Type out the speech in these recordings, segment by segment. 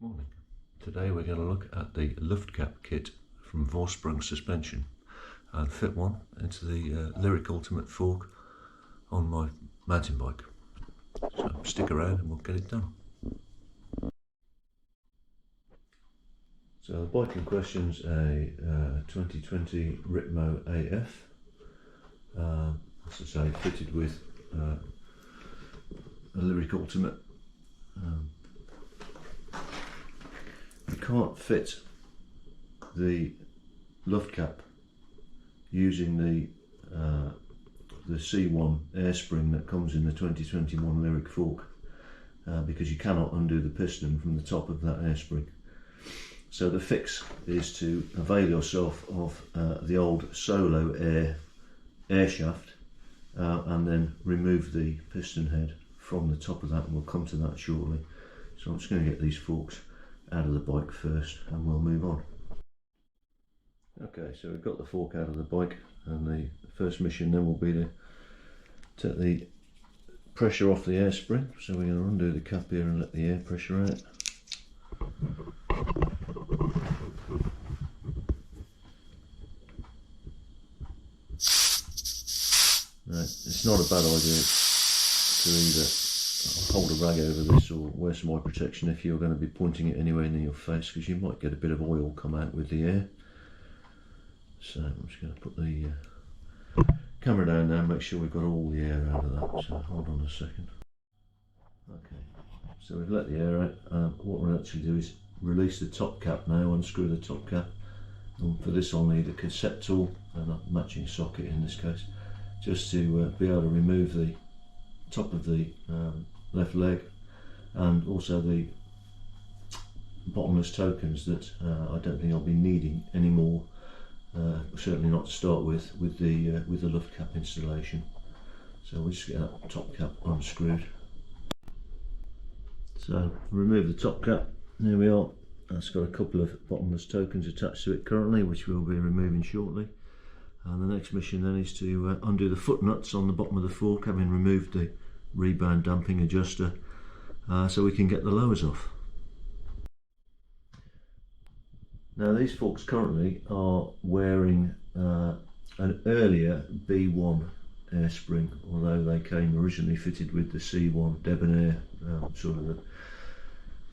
Morning. Today we're going to look at the Luftkappe kit from Vorsprung Suspension and fit one into the Lyrik Ultimate fork on my mountain bike. So stick around and we'll get it done. So the bike in question's a 2020 Ritmo AF, as I say, fitted with a Lyrik Ultimate. You can't fit the Luftkappe using the C1 air spring that comes in the 2021 Lyrik fork because you cannot undo the piston from the top of that air spring. So the fix is to avail yourself of the old solo air shaft and then remove the piston head from the top of that, and we'll come to that shortly. So I'm just going to get these forks out of the bike first and we'll move on. Okay, so we've got the fork out of the bike, and the first mission then will be to take the pressure off the air spring. So we're going to undo the cap here and let the air pressure out. Right, it's not a bad idea to either hold a rag over this or wear some eye protection if you're going to be pointing it anywhere near your face, because you might get a bit of oil come out with the air. So I'm just going to put the camera down now and make sure we've got all the air out of that. So hold on a second. Okay, so we've let the air out. What we'll actually do is release the top cap now, unscrew the top cap. And for this I'll need a cassette tool and a matching socket in this case, just to be able to remove the top of the left leg and also the bottomless tokens that I don't think I'll be needing anymore, certainly not to start with the Luftkappe installation. So we'll just get that top cap unscrewed. So remove the top cap, there we are. That's got a couple of bottomless tokens attached to it currently, which we'll be removing shortly. And the next mission then is to undo the foot nuts on the bottom of the fork, having removed the rebound damping adjuster, so we can get the lowers off. Now these forks currently are wearing an earlier B1 air spring, although they came originally fitted with the C1 debonair, sort of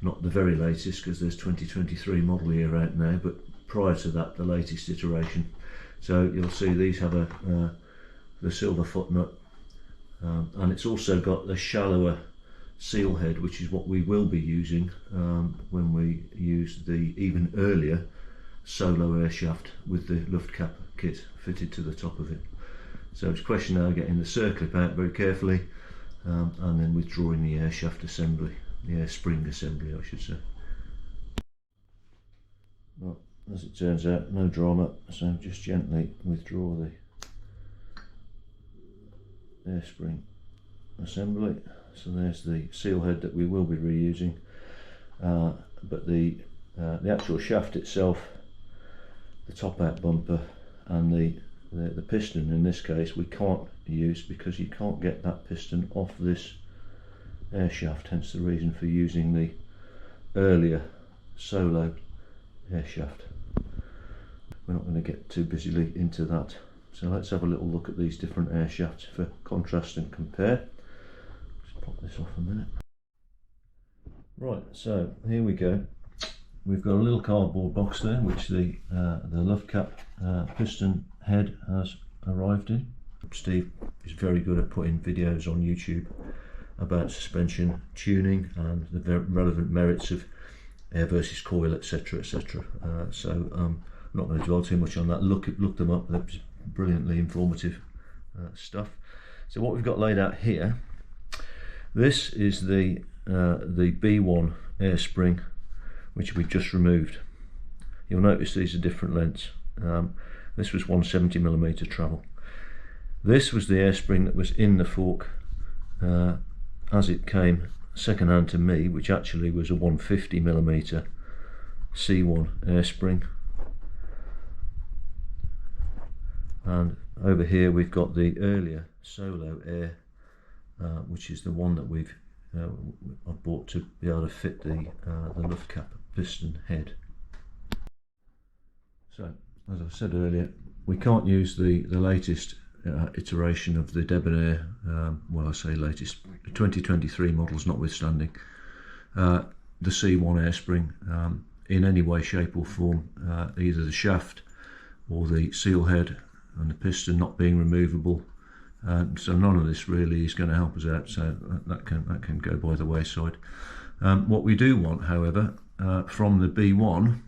not the very latest, because there's 2023 model year out now, but prior to that the latest iteration. So you'll see these have the silver foot nut, and it's also got the shallower seal head, which is what we will be using when we use the even earlier solo air shaft with the Luftkappe kit fitted to the top of it. So it's a question now of getting the circlip out very carefully and then withdrawing the air shaft assembly, the air spring assembly I should say. Well, as it turns out, no drama, so just gently withdraw the air spring assembly. So there's the seal head that we will be reusing, but the actual shaft itself, the top out bumper and the piston in this case we can't use because you can't get that piston off this air shaft, hence the reason for using the earlier solo air shaft. We're not going to get too busily into that, so let's have a little look at these different air shafts for contrast and compare. Just pop this off a minute. Right, so here we go. We've got a little cardboard box there which the Luftkappe piston head has arrived in. Steve is very good at putting videos on YouTube about suspension tuning and the relevant merits of air versus coil, etc, etc. So I'm not going to dwell too much on that. Look them up, they're brilliantly informative stuff. So what we've got laid out here, this is the B1 air spring which we've just removed. You'll notice these are different lengths. This was 170mm travel. This was the air spring that was in the fork as it came second hand to me, which actually was a 150mm C1 air spring. And over here we've got the earlier solo air, which is the one that we've I bought to be able to fit the Luftkappe piston head. So, as I said earlier, we can't use the latest iteration of the Debonair, well, I say latest, 2023 models notwithstanding, the C1 airspring in any way, shape or form, either the shaft or the seal head and the piston not being removable. So none of this really is going to help us out, so that can go by the wayside. What we do want, however, from the B1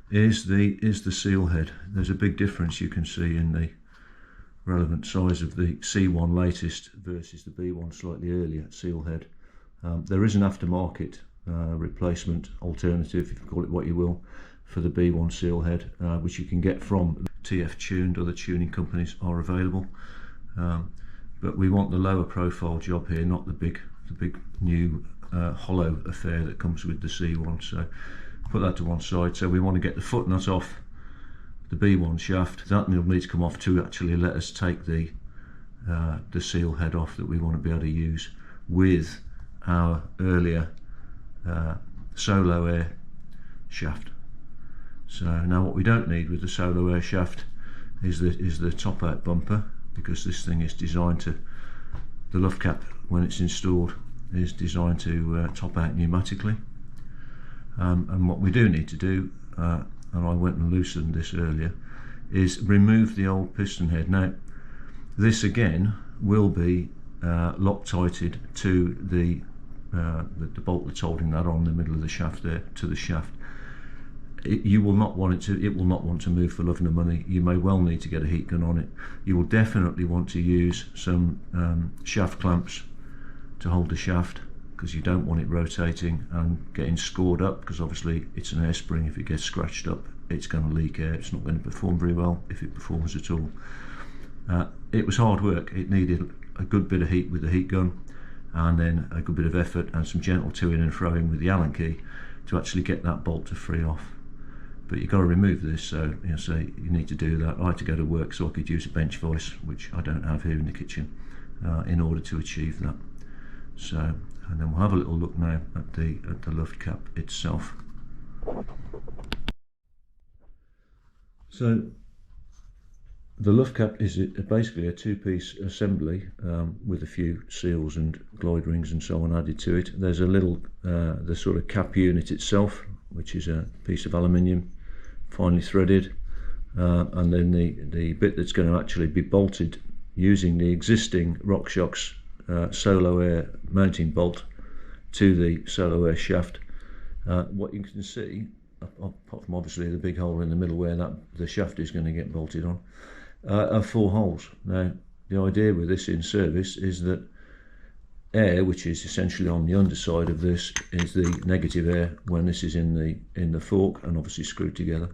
is the seal head. There's a big difference you can see in the relevant size of the C1 latest versus the B1 slightly earlier seal head. There is an aftermarket replacement alternative, if you call it what you will, for the B1 seal head, which you can get from TF Tuned. Other tuning companies are available, but we want the lower profile job here, not the big new hollow affair that comes with the C1. So put that to one side. So we want to get the foot nut off the B1 shaft. That will need to come off to actually let us take the seal head off that we want to be able to use with our earlier solo air shaft. So now what we don't need with the solo air shaft is the top out bumper, because this thing is designed to, the Luftkappe when it's installed is designed to top out pneumatically. And what we do need to do, and I went and loosened this earlier, is remove the old piston head. Now this again will be Loctited to the bolt that's holding that on the middle of the shaft there to the shaft. You will not want it to. It will not want to move for love nor money. You may well need to get a heat gun on it. You will definitely want to use some shaft clamps to hold the shaft, because you don't want it rotating and getting scored up, because obviously it's an air spring. If it gets scratched up, it's going to leak air. It's not going to perform very well, if it performs at all. It was hard work. It needed a good bit of heat with the heat gun, and then a good bit of effort and some gentle to-ing and fro-ing with the Allen key to actually get that bolt to free off. But you've got to remove this, so you need to do that. I had to go to work so I could use a bench vise, which I don't have here in the kitchen, in order to achieve that. So, and then we'll have a little look now at the Luftkappe itself. So the Luftkappe is basically a two-piece assembly with a few seals and glide rings and so on added to it. There's a little the sort of cap unit itself, which is a piece of aluminium finely threaded, and then the bit that's going to actually be bolted using the existing Rockshox solo air mounting bolt to the solo air shaft. What you can see, apart from obviously the big hole in the middle where the shaft is going to get bolted on, are 4 holes. Now the idea with this in service is that air, which is essentially on the underside of this, is the negative air when this is in the fork and obviously screwed together.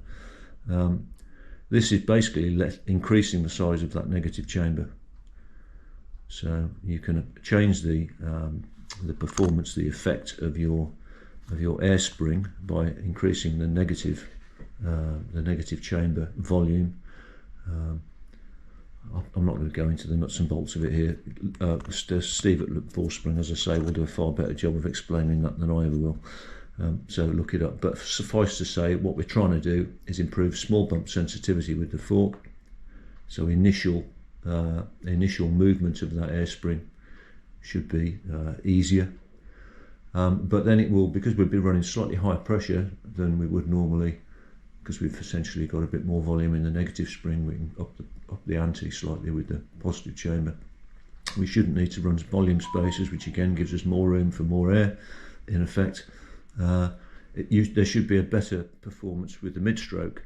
This is basically increasing the size of that negative chamber. So you can change the performance, the effect of your air spring by increasing the negative chamber volume. I'm not going to go into the nuts and bolts of it here. Steve at Vorsprung, as I say, will do a far better job of explaining that than I ever will. So look it up. But suffice to say, what we're trying to do is improve small bump sensitivity with the fork. So initial movement of that air spring should be easier. But then it will, because we'll be running slightly higher pressure than we would normally, because we've essentially got a bit more volume in the negative spring, we can up the ante slightly with the positive chamber. We shouldn't need to run volume spacers, which again gives us more room for more air in effect. There should be a better performance with the mid-stroke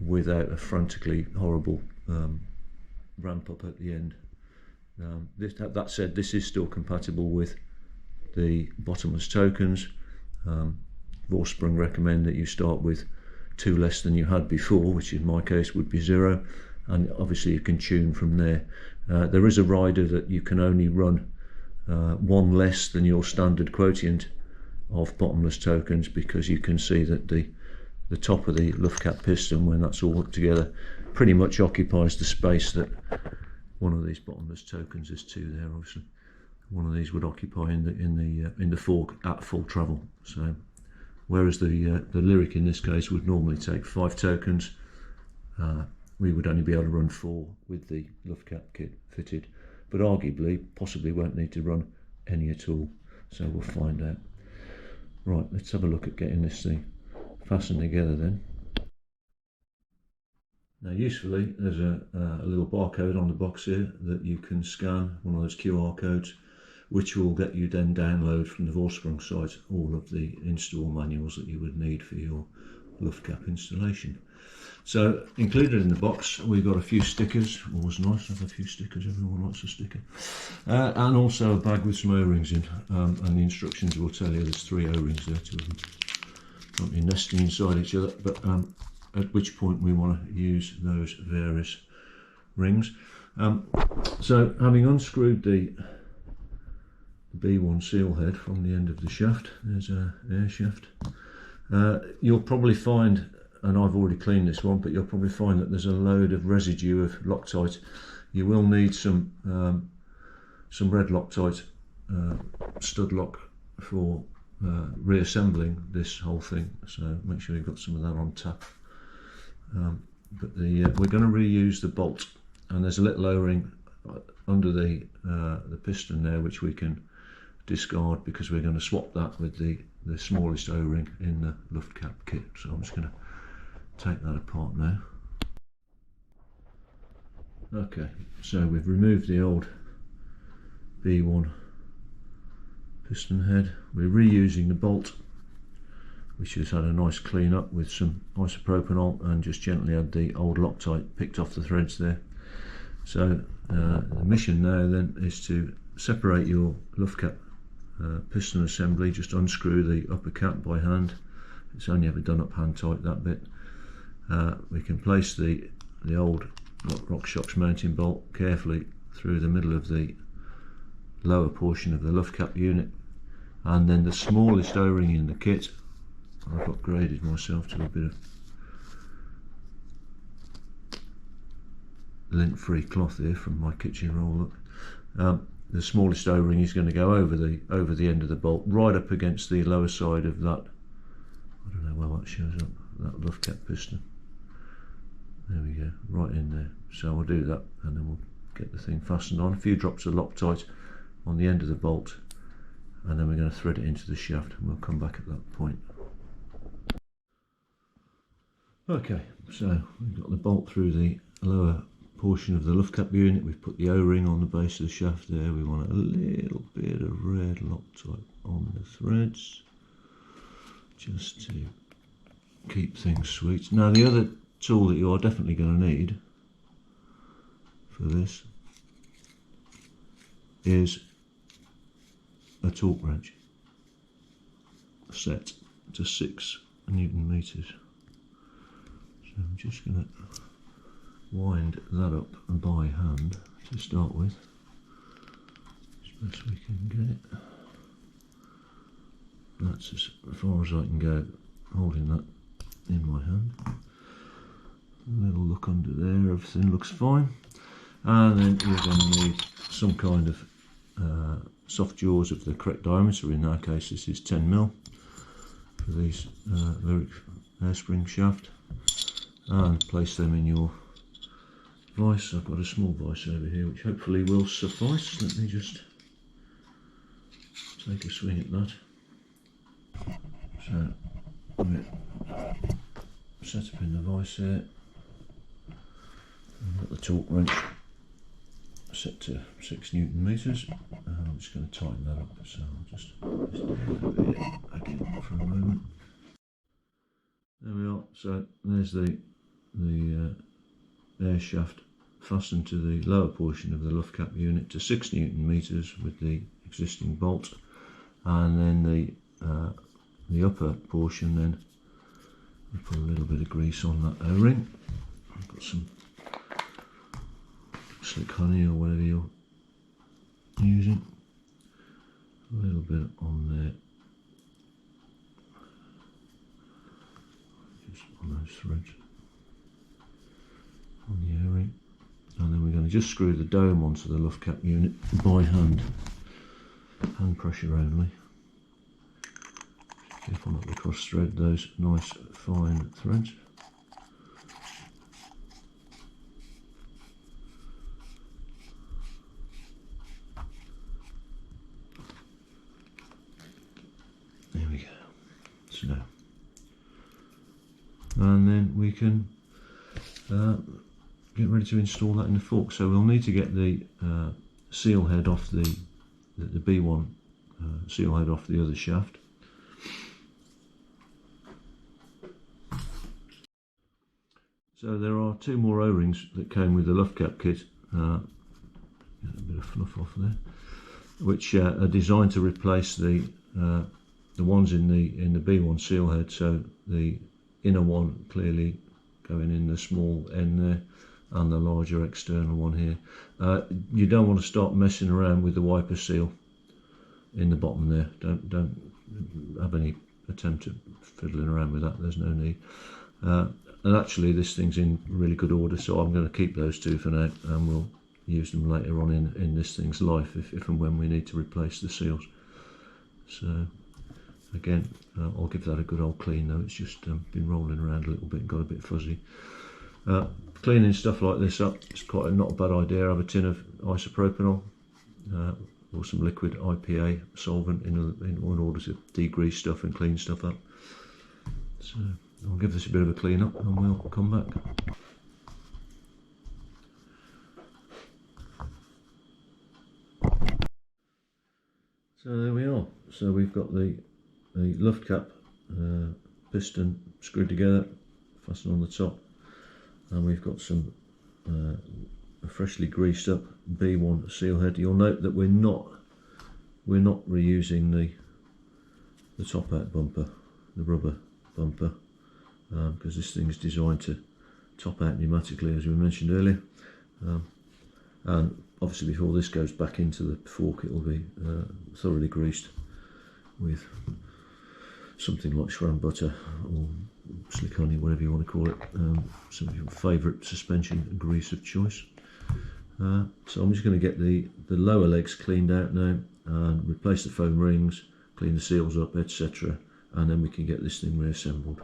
without a frantically horrible ramp up at the end. That said, this is still compatible with the bottomless tokens. Vorsprung recommend that you start with 2 less than you had before, which in my case would be 0, and obviously you can tune from there. There is a rider that you can only run 1 less than your standard quotient of bottomless tokens, because you can see that the top of the Luftkappe piston, when that's all put together, pretty much occupies the space that one of these bottomless tokens is to there, obviously. one of these would occupy in the fork at full travel. So whereas the Lyrik in this case would normally take 5 tokens, we would only be able to run 4 with the Luftkappe kit fitted, but arguably possibly won't need to run any at all, so we'll find out. Right, let's have a look at getting this thing fastened together then. Now usefully, there's a little barcode on the box here that you can scan, one of those QR codes, which will get you then download from the Vorsprung site all of the install manuals that you would need for your Luftkappe installation. So included in the box we've got a few stickers, always nice to have a few stickers, everyone likes a sticker, and also a bag with some O-rings in, and the instructions will tell you there's 3 O-rings there, 2 of them won't be nesting inside each other, but at which point we want to use those various rings. So having unscrewed the B1 seal head from the end of the shaft, there's an air shaft, you'll probably find, and I've already cleaned this one, but you'll probably find that there's a load of residue of Loctite. You will need some red Loctite stud lock for reassembling this whole thing, so make sure you've got some of that on tap. But we're going to reuse the bolt, and there's a little O-ring under the piston there which we can discard because we're going to swap that with the smallest O-ring in the Luftkappe kit. So I'm just going to take that apart now. Okay, so we've removed the old B1 piston head. We're reusing the bolt, which has had a nice clean up with some isopropanol, and just gently had the old Loctite picked off the threads there. So the mission now then is to separate your Luftkappe piston assembly. Just unscrew the upper cap by hand. It's only ever done up hand tight, that bit. We can place the old Rockshox mounting bolt carefully through the middle of the lower portion of the Luftkappe unit, and then the smallest O-ring in the kit, I've upgraded myself to a bit of lint-free cloth here from my kitchen roll-up. The smallest O-ring is going to go over the end of the bolt, right up against the lower side of that, I don't know where that shows up, that Luftkappe piston. There we go, right in there. So I'll do that, and then we'll get the thing fastened on. A few drops of Loctite on the end of the bolt, and then we're going to thread it into the shaft, and we'll come back at that point. Okay, so we've got the bolt through the lower portion of the Luftkappe unit. We've put the O-ring on the base of the shaft there. We want a little bit of red Loctite on the threads, just to keep things sweet. Now the other tool that you are definitely going to need for this is a torque wrench set to 6 Newton meters. So I'm just going to wind that up by hand to start with, as best we can get it. That's as far as I can go holding that in my hand. A little look under there, everything looks fine. And then you're going to need some kind of soft jaws of the correct diameter. In our case this is 10mm for these Lyrik hairspring shaft, and place them in your vise. I've got a small vise over here which hopefully will suffice. Let me just take a swing at that. So we're set up in the vise here. I've got the torque wrench set to 6 Newton meters. I'm just going to tighten that up, so I'll just over here again for a moment. There we are. So there's the air shaft fastened to the lower portion of the Luftkappe unit to 6 Newton meters with the existing bolt, and then the upper portion, then we put a little bit of grease on that O-ring. I've got some slick honey or whatever you're using, a little bit on there, just on those threads on the O-ring, and then we're going to just screw the dome onto the Luftkappe unit by hand. hand pressure only. Careful not to cross thread those nice fine threads. There we go. So, and then we can get ready to install that in the fork. So we'll need to get the seal head off the B1 seal head off the other shaft. So there are two more O-rings that came with the luft cap kit. Get a bit of fluff off there, which are designed to replace the ones in the B1 seal head. So the inner one clearly going in the small end there, and the larger external one here. You don't want to start messing around with the wiper seal in the bottom there. Don't have any attempt at fiddling around with that. There's no need. And actually this thing's in really good order, so I'm going to keep those two for now, and we'll use them later on in this thing's life if and when we need to replace the seals. So again, I'll give that a good old clean though. It's just been rolling around a little bit and got a bit fuzzy. Cleaning stuff like this up, it's not a bad idea. Have a tin of isopropanol or some liquid IPA solvent in order to degrease stuff and clean stuff up. So I'll give this a bit of a clean up and we'll come back. So there we are. So we've got the luft cap piston screwed together, fastened on the top, and we've got some a freshly greased up B1 seal head. You'll note that we're not reusing the top out bumper, the rubber bumper, because this thing is designed to top out pneumatically, as we mentioned earlier, and obviously before this goes back into the fork it will be thoroughly greased with something like shram butter or slick honey, whatever you want to call it, some of your favourite suspension grease of choice. So I'm just going to get the lower legs cleaned out now and replace the foam rings, clean the seals up, etc., and then we can get this thing reassembled.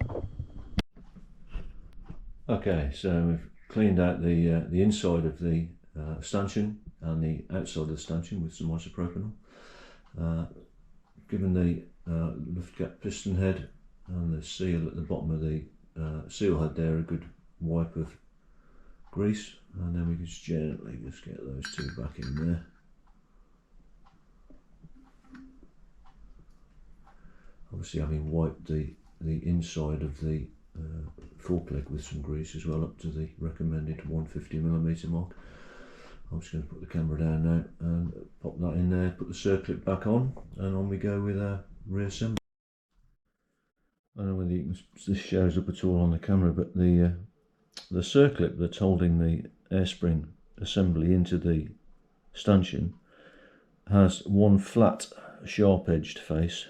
Okay, so we've cleaned out the inside of the stanchion and the outside of the stanchion with some isopropanol. Given the luft cap piston head and the seal at the bottom of the seal head there a good wipe of grease, and then we can just gently just get those two back in there. Obviously, having wiped the inside of the fork leg with some grease as well, up to the recommended 150mm mark. I'm just going to put the camera down now and pop that in there, put the circlip back on, and on we go with our reassembly. I don't know whether this shows up at all on the camera, but the circlip that's holding the air spring assembly into the stanchion has one flat, sharp-edged face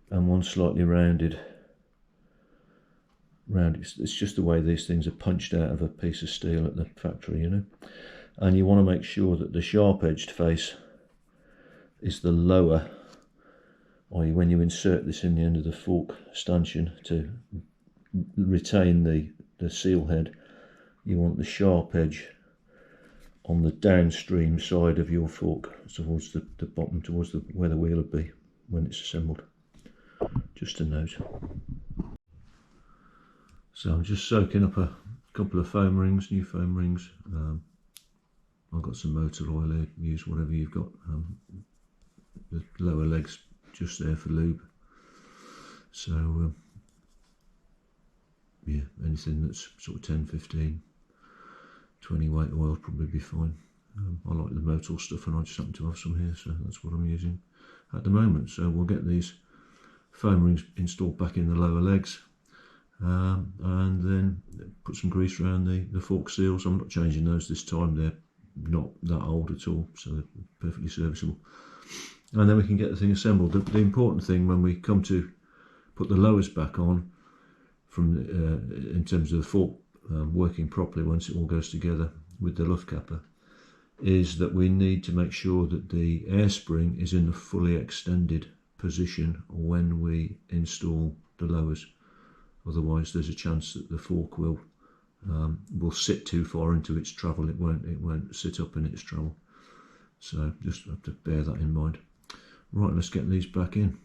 and one slightly rounded. It's just the way these things are punched out of a piece of steel at the factory, you know. And you want to make sure that the sharp-edged face is the lower, i.e. when you insert this in the end of the fork stanchion to retain the seal head, you want the sharp edge on the downstream side of your fork, towards the bottom, towards where the wheel would be when it's assembled. Just a note. So I'm just soaking up a couple of foam rings, new foam rings. I've got some motor oil here, use whatever you've got. The lower legs just there for lube. So yeah, anything that's sort of 10, 15, 20 weight oil will probably be fine. I like the motor stuff and I just happen to have some here, so that's what I'm using at the moment. So we'll get these foam rings installed back in the lower legs, and then put some grease around the fork seals. I'm not changing those this time, they're not that old at all, so they're perfectly serviceable. And then we can get the thing assembled. The important thing when we come to put the lowers back on, from in terms of the fork working properly once it all goes together with the luft capper, is that we need to make sure that the air spring is in the fully extended position when we install the lowers. Otherwise there's a chance that the fork will sit too far into its travel. It won't sit up in its travel. So just have to bear that in mind. Right, let's get these back in.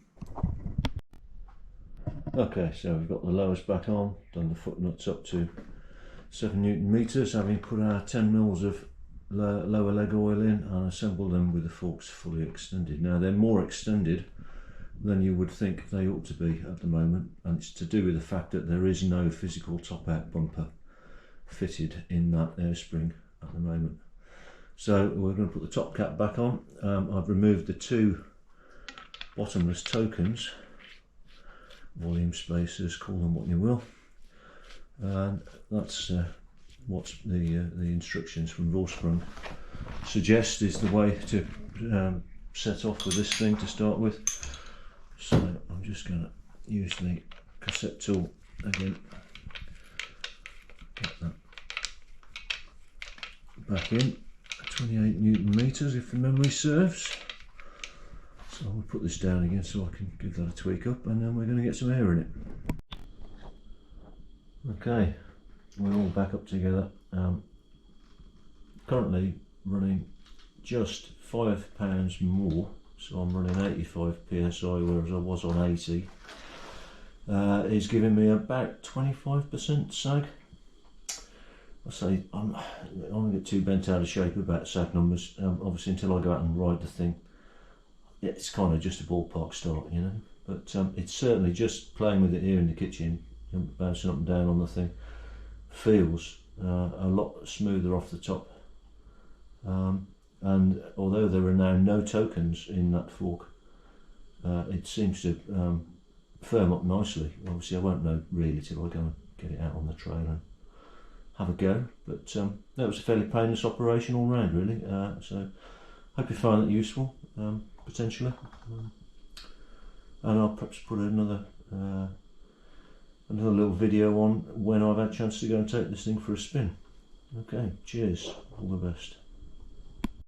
Okay, so we've got the lowers back on, done the foot nuts up to 7 Newton meters, having put our 10 mils of lower leg oil in and assembled them with the forks fully extended. Now they're more extended than you would think they ought to be at the moment, and it's to do with the fact that there is no physical top out bumper fitted in that air spring at the moment. So we're going to put the top cap back on. I've removed the 2 bottomless tokens, volume spacers, call them what you will, and that's what the instructions from Vorsprung suggest is the way to set off with this thing to start with. So I'm just going to use the cassette tool again, get that back in, 28 Newton meters if the memory serves. So I'll put this down again so I can give that a tweak up, and then we're going to get some air in it. Okay, we're all back up together. Currently running just £5 more, so I'm running 85 psi whereas I was on 80. Is giving me about 25% sag. I say I'm a bit too bent out of shape about sag numbers, obviously, until I go out and ride the thing. It's kind of just a ballpark start, you know, but it's certainly, just playing with it here in the kitchen, bouncing up and down on the thing, feels a lot smoother off the top. And although there are now no tokens in that fork, it seems to firm up nicely. Obviously I won't know really till I go and get it out on the trailer and have a go, but that was a fairly painless operation all round really. So hope you find that useful, potentially, and I'll perhaps put another little video on when I've had a chance to go and take this thing for a spin. Okay, cheers, all the best.